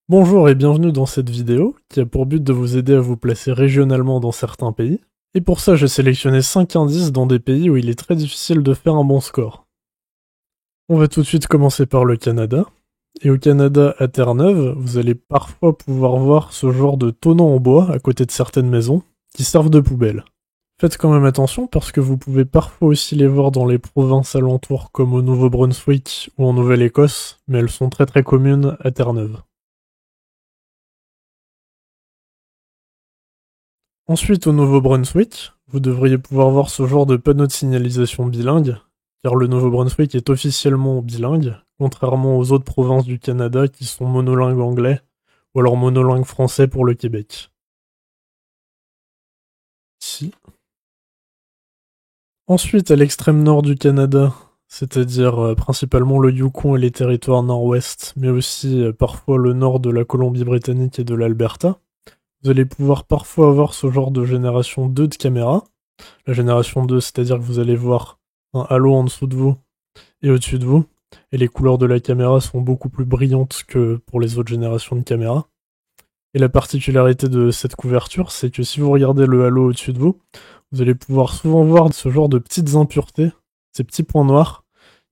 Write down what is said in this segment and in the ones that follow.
Bonjour et bienvenue dans cette vidéo qui a pour but de vous aider à vous placer régionalement dans certains pays. Et pour ça, j'ai sélectionné 5 indices dans des pays où il est très difficile de faire un bon score. On va tout de suite commencer par le Canada. Et au Canada, à Terre-Neuve, vous allez parfois pouvoir voir ce genre de tonneaux en bois à côté de certaines maisons qui servent de poubelle. Faites quand même attention parce que vous pouvez parfois aussi les voir dans les provinces alentours comme au Nouveau-Brunswick ou en Nouvelle-Écosse, mais elles sont très communes à Terre-Neuve. Ensuite, au Nouveau-Brunswick, vous devriez pouvoir voir ce genre de panneau de signalisation bilingue, car le Nouveau-Brunswick est officiellement bilingue, contrairement aux autres provinces du Canada qui sont monolingues anglais, ou alors monolingues français pour le Québec. Si. Ensuite, à l'extrême nord du Canada, c'est-à-dire principalement le Yukon et les territoires nord-ouest, mais aussi parfois le nord de la Colombie-Britannique et de l'Alberta, vous allez pouvoir parfois avoir ce genre de génération 2 de caméras. La génération 2, c'est-à-dire que vous allez voir un halo en dessous de vous et au-dessus de vous, et les couleurs de la caméra sont beaucoup plus brillantes que pour les autres générations de caméras. Et la particularité de cette couverture, c'est que si vous regardez le halo au-dessus de vous, vous allez pouvoir souvent voir ce genre de petites impuretés, ces petits points noirs,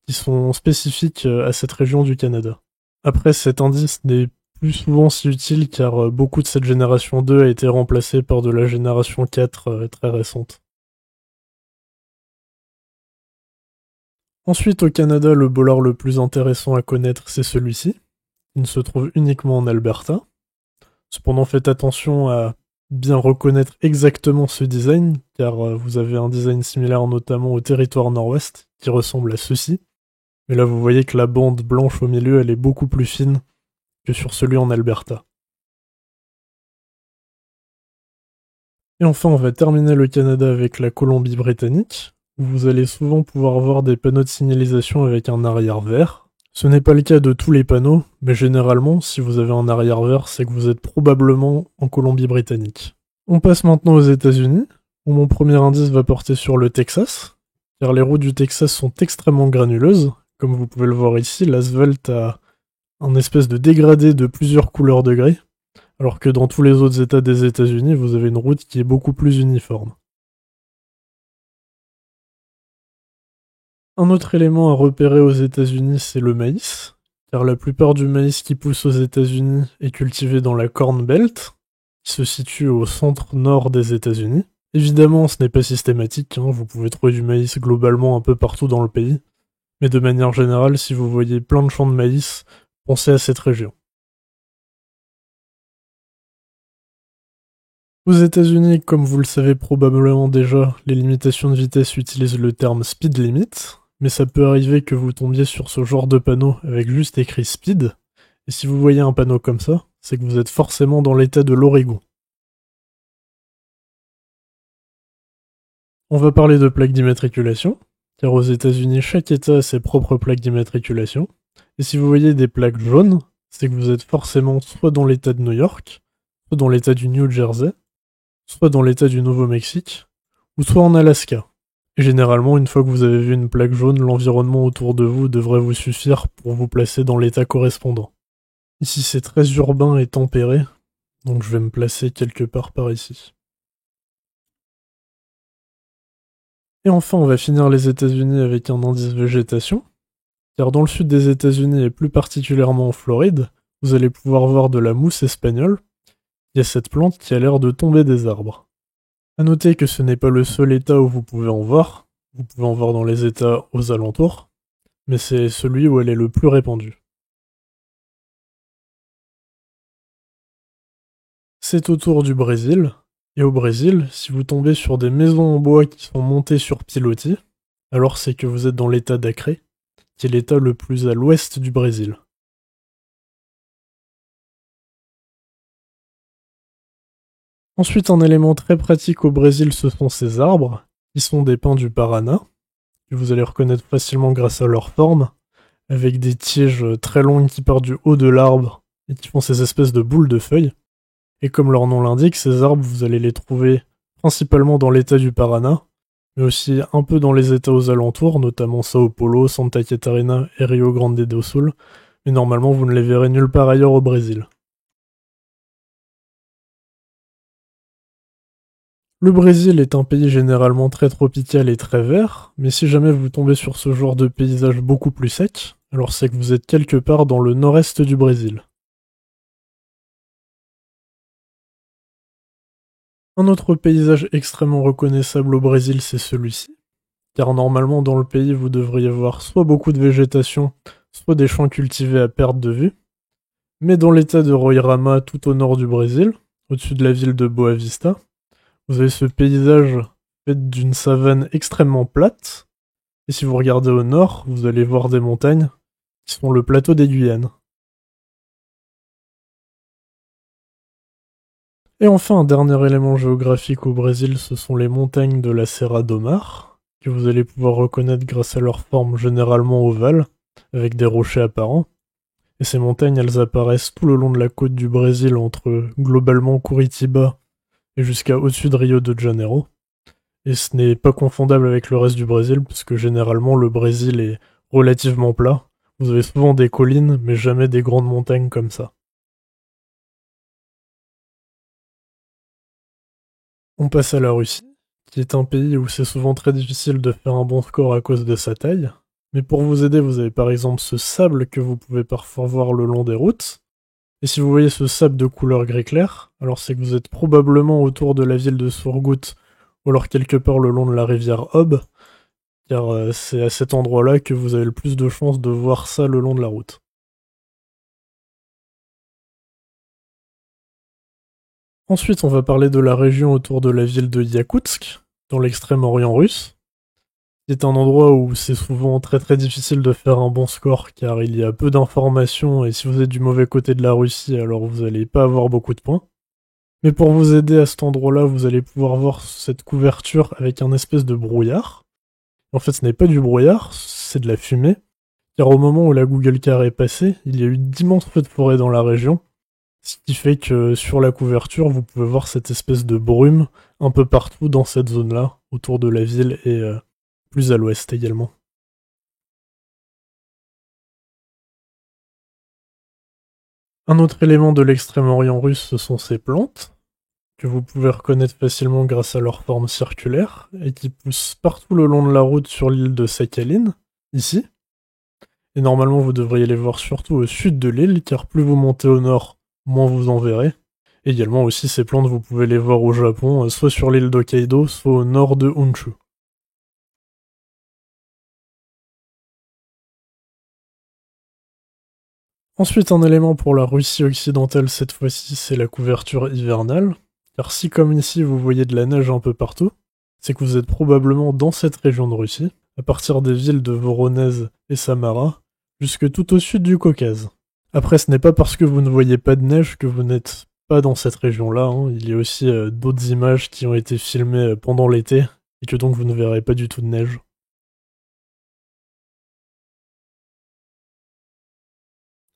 qui sont spécifiques à cette région du Canada. Après, cet indice n'est plus souvent si utile car beaucoup de cette génération 2 a été remplacée par de la génération 4 très récente. Ensuite, au Canada, le bollard le plus intéressant à connaître, c'est celui-ci. Il se trouve uniquement en Alberta. Cependant, faites attention à bien reconnaître exactement ce design, car vous avez un design similaire notamment au territoire nord-ouest, qui ressemble à ceci. Mais là, vous voyez que la bande blanche au milieu, elle est beaucoup plus fine que sur celui en Alberta. Et enfin, on va terminer le Canada avec la Colombie-Britannique, où vous allez souvent pouvoir voir des panneaux de signalisation avec un arrière vert. Ce n'est pas le cas de tous les panneaux, mais généralement, si vous avez un arrière vert, c'est que vous êtes probablement en Colombie-Britannique. On passe maintenant aux États-Unis, où mon premier indice va porter sur le Texas, car les routes du Texas sont extrêmement granuleuses. Comme vous pouvez le voir ici, l'asphalte a un espèce de dégradé de plusieurs couleurs de gris, alors que dans tous les autres états des États-Unis, vous avez une route qui est beaucoup plus uniforme. Un autre élément à repérer aux États-Unis, c'est le maïs, car la plupart du maïs qui pousse aux États-Unis est cultivé dans la Corn Belt, qui se situe au centre-nord des États-Unis. Évidemment, ce n'est pas systématique, vous pouvez trouver du maïs globalement un peu partout dans le pays, mais de manière générale, si vous voyez plein de champs de maïs, pensez à cette région. Aux États-Unis, comme vous le savez probablement déjà, les limitations de vitesse utilisent le terme speed limit, mais ça peut arriver que vous tombiez sur ce genre de panneau avec juste écrit speed, et si vous voyez un panneau comme ça, c'est que vous êtes forcément dans l'état de l'Oregon. On va parler de plaques d'immatriculation, car aux États-Unis, chaque état a ses propres plaques d'immatriculation, et si vous voyez des plaques jaunes, c'est que vous êtes forcément soit dans l'état de New York, soit dans l'état du New Jersey, soit dans l'état du Nouveau-Mexique, ou soit en Alaska. Et généralement, une fois que vous avez vu une plaque jaune, l'environnement autour de vous devrait vous suffire pour vous placer dans l'état correspondant. Ici, c'est très urbain et tempéré, donc je vais me placer quelque part par ici. Et enfin, on va finir les États-Unis avec un indice végétation, car dans le sud des États-Unis et plus particulièrement en Floride, vous allez pouvoir voir de la mousse espagnole. Il y a cette plante qui a l'air de tomber des arbres. A noter que ce n'est pas le seul état où vous pouvez en voir dans les états aux alentours, mais c'est celui où elle est le plus répandue. C'est au tour du Brésil, et au Brésil, si vous tombez sur des maisons en bois qui sont montées sur pilotis, alors c'est que vous êtes dans l'état d'Acre, qui est l'état le plus à l'ouest du Brésil. Ensuite, un élément très pratique au Brésil, ce sont ces arbres, qui sont des pins du Paraná, que vous allez reconnaître facilement grâce à leur forme, avec des tiges très longues qui partent du haut de l'arbre et qui font ces espèces de boules de feuilles. Et comme leur nom l'indique, ces arbres, vous allez les trouver principalement dans l'état du Paraná, mais aussi un peu dans les états aux alentours, notamment Sao Paulo, Santa Catarina et Rio Grande do Sul, mais normalement vous ne les verrez nulle part ailleurs au Brésil. Le Brésil est un pays généralement très tropical et très vert, mais si jamais vous tombez sur ce genre de paysage beaucoup plus sec, alors c'est que vous êtes quelque part dans le nord-est du Brésil. Un autre paysage extrêmement reconnaissable au Brésil, c'est celui-ci, car normalement dans le pays vous devriez voir soit beaucoup de végétation, soit des champs cultivés à perte de vue, mais dans l'état de Roraima, tout au nord du Brésil, au-dessus de la ville de Boa Vista, vous avez ce paysage fait d'une savane extrêmement plate, et si vous regardez au nord, vous allez voir des montagnes qui sont le plateau des Guyanes. Et enfin, un dernier élément géographique au Brésil, ce sont les montagnes de la Serra do Mar, que vous allez pouvoir reconnaître grâce à leur forme généralement ovale, avec des rochers apparents. Et ces montagnes, elles apparaissent tout le long de la côte du Brésil, entre globalement Curitiba et jusqu'à au-dessus de Rio de Janeiro. Et ce n'est pas confondable avec le reste du Brésil, puisque généralement le Brésil est relativement plat. Vous avez souvent des collines, mais jamais des grandes montagnes comme ça. On passe à la Russie, qui est un pays où c'est souvent très difficile de faire un bon score à cause de sa taille. Mais pour vous aider, vous avez par exemple ce sable que vous pouvez parfois voir le long des routes. Et si vous voyez ce sable de couleur gris clair, alors c'est que vous êtes probablement autour de la ville de Surgut, ou alors quelque part le long de la rivière Ob, car c'est à cet endroit-là que vous avez le plus de chances de voir ça le long de la route. Ensuite, on va parler de la région autour de la ville de Yakoutsk, dans l'extrême orient russe. C'est un endroit où c'est souvent très très difficile de faire un bon score car il y a peu d'informations et si vous êtes du mauvais côté de la Russie, alors vous n'allez pas avoir beaucoup de points. Mais pour vous aider à cet endroit-là, vous allez pouvoir voir cette couverture avec un espèce de brouillard. En fait, ce n'est pas du brouillard, c'est de la fumée. Car au moment où la Google Car est passée, il y a eu d'immenses feux de forêt dans la région. Ce qui fait que sur la couverture, vous pouvez voir cette espèce de brume un peu partout dans cette zone-là, autour de la ville et plus à l'ouest également. Un autre élément de l'extrême-orient russe, ce sont ces plantes, que vous pouvez reconnaître facilement grâce à leur forme circulaire, et qui poussent partout le long de la route sur l'île de Sakhalin, ici. Et normalement, vous devriez les voir surtout au sud de l'île, car plus vous montez au nord, moins vous en verrez. Et également aussi, ces plantes, vous pouvez les voir au Japon, soit sur l'île d'Hokkaido, soit au nord de Honshu. Ensuite, un élément pour la Russie occidentale cette fois-ci, c'est la couverture hivernale. Car si comme ici vous voyez de la neige un peu partout, c'est que vous êtes probablement dans cette région de Russie, à partir des villes de Voronezh et Samara, jusque tout au sud du Caucase. Après, ce n'est pas parce que vous ne voyez pas de neige que vous n'êtes pas dans cette région-là, hein. Il y a aussi d'autres images qui ont été filmées pendant l'été, et que donc vous ne verrez pas du tout de neige.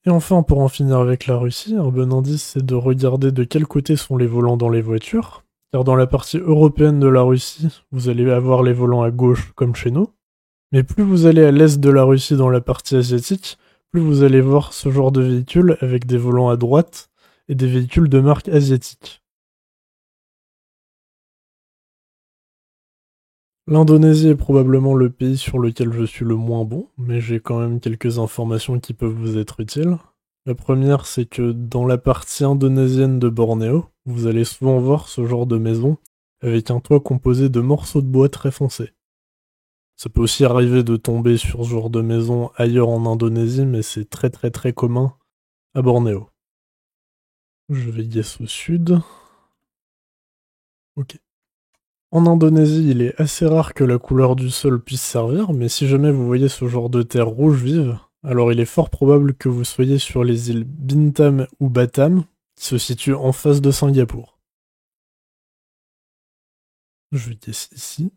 Et enfin, pour en finir avec la Russie, un bon indice c'est de regarder de quel côté sont les volants dans les voitures, car dans la partie européenne de la Russie, vous allez avoir les volants à gauche comme chez nous, mais plus vous allez à l'est de la Russie dans la partie asiatique, plus vous allez voir ce genre de véhicules avec des volants à droite et des véhicules de marque asiatique. L'Indonésie est probablement le pays sur lequel je suis le moins bon, mais j'ai quand même quelques informations qui peuvent vous être utiles. La première, c'est que dans la partie indonésienne de Bornéo, vous allez souvent voir ce genre de maison avec un toit composé de morceaux de bois très foncés. Ça peut aussi arriver de tomber sur ce genre de maison ailleurs en Indonésie, mais c'est très très très commun à Bornéo. Je vais guess au sud. Ok. En Indonésie, il est assez rare que la couleur du sol puisse servir, mais si jamais vous voyez ce genre de terre rouge vive, alors il est fort probable que vous soyez sur les îles Bintam ou Batam, qui se situent en face de Singapour. Je vais guess ici.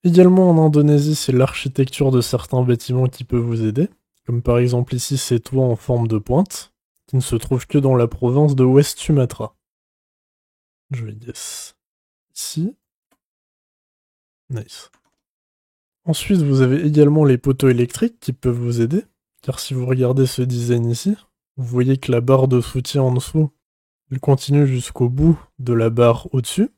Également en Indonésie, c'est l'architecture de certains bâtiments qui peut vous aider, comme par exemple ici ces toits en forme de pointe, qui ne se trouvent que dans la province de West Sumatra. Je vais guess ici. Nice. Ensuite, vous avez également les poteaux électriques qui peuvent vous aider, car si vous regardez ce design ici, vous voyez que la barre de soutien en dessous Il continue jusqu'au bout de la barre au-dessus,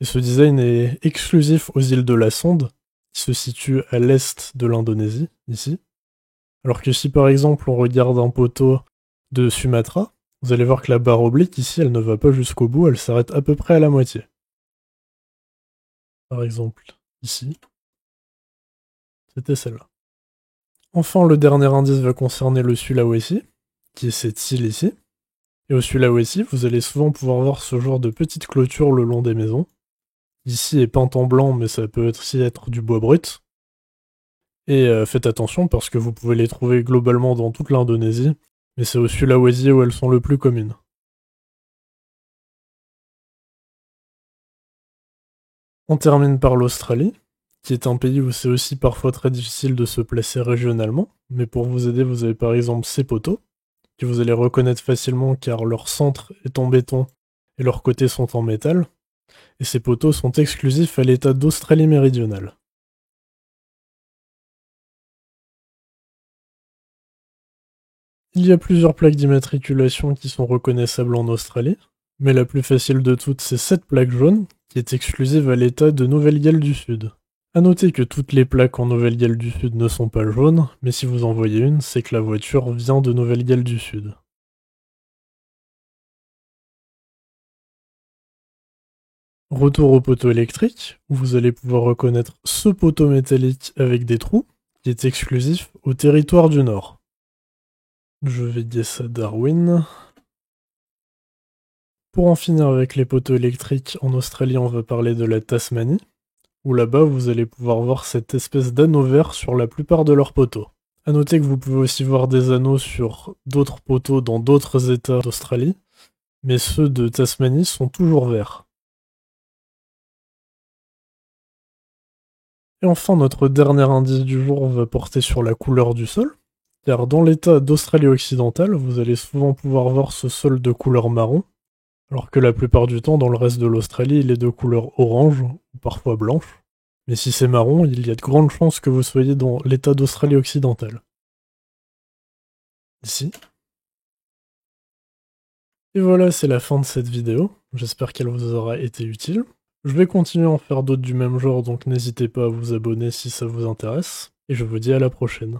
et ce design est exclusif aux îles de la Sonde, qui se situent à l'est de l'Indonésie, ici. Alors que si par exemple on regarde un poteau de Sumatra, vous allez voir que la barre oblique ici, elle ne va pas jusqu'au bout, elle s'arrête à peu près à la moitié. Par exemple, ici, c'était celle-là. Enfin, le dernier indice va concerner le Sulawesi, qui est cette île ici. Et au Sulawesi, vous allez souvent pouvoir voir ce genre de petites clôtures le long des maisons. Ici est peinte en blanc, mais ça peut aussi être du bois brut. Et faites attention parce que vous pouvez les trouver globalement dans toute l'Indonésie, mais c'est au Sulawesi où elles sont le plus communes. On termine par l'Australie, qui est un pays où c'est aussi parfois très difficile de se placer régionalement, mais pour vous aider, vous avez par exemple ces poteaux, que vous allez reconnaître facilement car leur centre est en béton et leurs côtés sont en métal, et ces poteaux sont exclusifs à l'état d'Australie méridionale. Il y a plusieurs plaques d'immatriculation qui sont reconnaissables en Australie, mais la plus facile de toutes c'est cette plaque jaune, qui est exclusive à l'état de Nouvelle-Galles du Sud. A noter que toutes les plaques en Nouvelle-Galles du Sud ne sont pas jaunes, mais si vous en voyez une, c'est que la voiture vient de Nouvelle-Galles du Sud. Retour au poteau électrique, où vous allez pouvoir reconnaître ce poteau métallique avec des trous, qui est exclusif au territoire du Nord. Je vais dire ça Darwin. Pour en finir avec les poteaux électriques, en Australie on va parler de la Tasmanie, où là-bas vous allez pouvoir voir cette espèce d'anneau vert sur la plupart de leurs poteaux. A noter que vous pouvez aussi voir des anneaux sur d'autres poteaux dans d'autres états d'Australie, mais ceux de Tasmanie sont toujours verts. Et enfin, notre dernier indice du jour va porter sur la couleur du sol, car dans l'état d'Australie occidentale, vous allez souvent pouvoir voir ce sol de couleur marron, alors que la plupart du temps, dans le reste de l'Australie, il est de couleur orange, ou parfois blanche. Mais si c'est marron, il y a de grandes chances que vous soyez dans l'état d'Australie occidentale. Ici. Et voilà, c'est la fin de cette vidéo. J'espère qu'elle vous aura été utile. Je vais continuer à en faire d'autres du même genre, donc n'hésitez pas à vous abonner si ça vous intéresse. Et je vous dis à la prochaine.